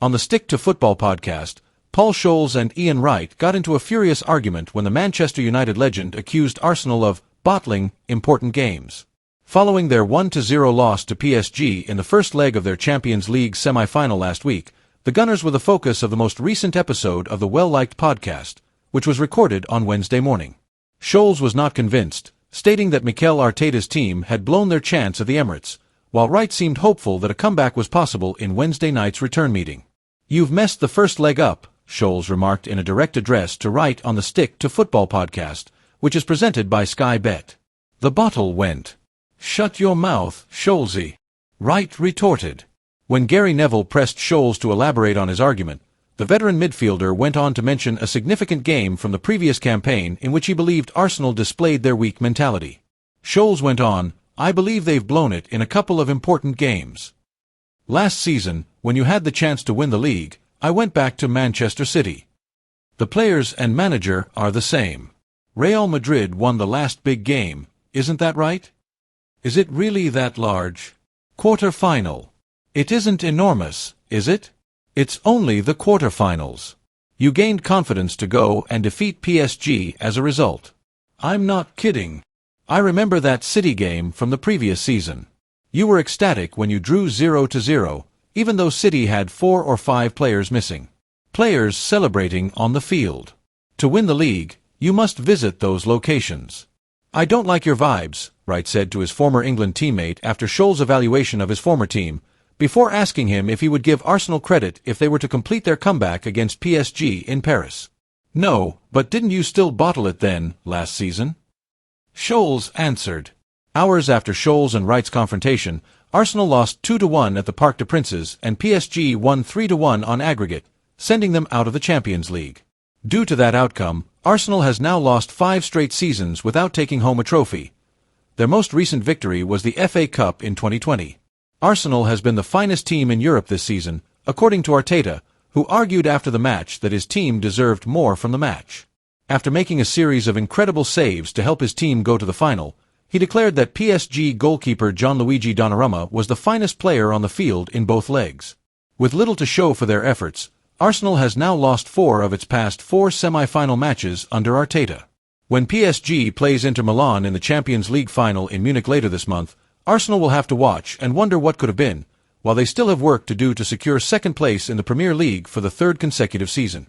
On the Stick to Football podcast, Paul Scholes and Ian Wright got into a furious argument when the Manchester United legend accused Arsenal of bottling important games. Following their 1-0 loss to PSG in the first leg of their Champions League semi-final last week, the Gunners were the focus of the most recent episode of the well-liked podcast, which was recorded on Wednesday morning. Scholes was not convinced, stating that Mikel Arteta's team had blown their chance at the Emirates, while Wright seemed hopeful that a comeback was possible in Wednesday night's return meeting. "You've messed the first leg up," Scholes remarked in a direct address to Wright on the Stick to Football podcast, which is presented by Sky Bet. "The bottle went." "Shut your mouth, Scholesy," Wright retorted. When Gary Neville pressed Scholes to elaborate on his argument, the veteran midfielder went on to mention a significant game from the previous campaign in which he believed Arsenal displayed their weak mentality. Scholes went on, "I believe they've blown it in a couple of important games. Last season, when you had the chance to win the league, I went back to Manchester City. The players and manager are the same. Real Madrid won the last big game, isn't that right? Is it really that large? Quarter-final. It isn't enormous, is it? It's only the quarter-finals. You gained confidence to go and defeat PSG as a result. I'm not kidding. I remember that City game from the previous season. You were ecstatic when you drew 0-0, even though City had 4 or 5 players missing. Players celebrating on the field. To win the league, you must visit those locations. I don't like your vibes," Wright said to his former England teammate after Scholes' evaluation of his former team, before asking him if he would give Arsenal credit if they were to complete their comeback against PSG in Paris. "No, but didn't you still bottle it then, last season?" Scholes answered. Hours after Scholes and Wright's confrontation, Arsenal lost 2-1 at the Parc des Princes and PSG won 3-1 on aggregate, sending them out of the Champions League. Due to that outcome, Arsenal has now lost 5 straight seasons without taking home a trophy. Their most recent victory was the FA Cup in 2020. Arsenal has been the finest team in Europe this season, according to Arteta, who argued after the match that his team deserved more from the match. After making a series of incredible saves to help his team go to the final, he declared that PSG goalkeeper Gianluigi Donnarumma was the finest player on the field in both legs. With little to show for their efforts, Arsenal has now lost 4 of its past 4 semi-final matches under Arteta. When PSG plays Inter Milan in the Champions League final in Munich later this month, Arsenal will have to watch and wonder what could have been, while they still have work to do to secure second place in the Premier League for the 3rd consecutive season.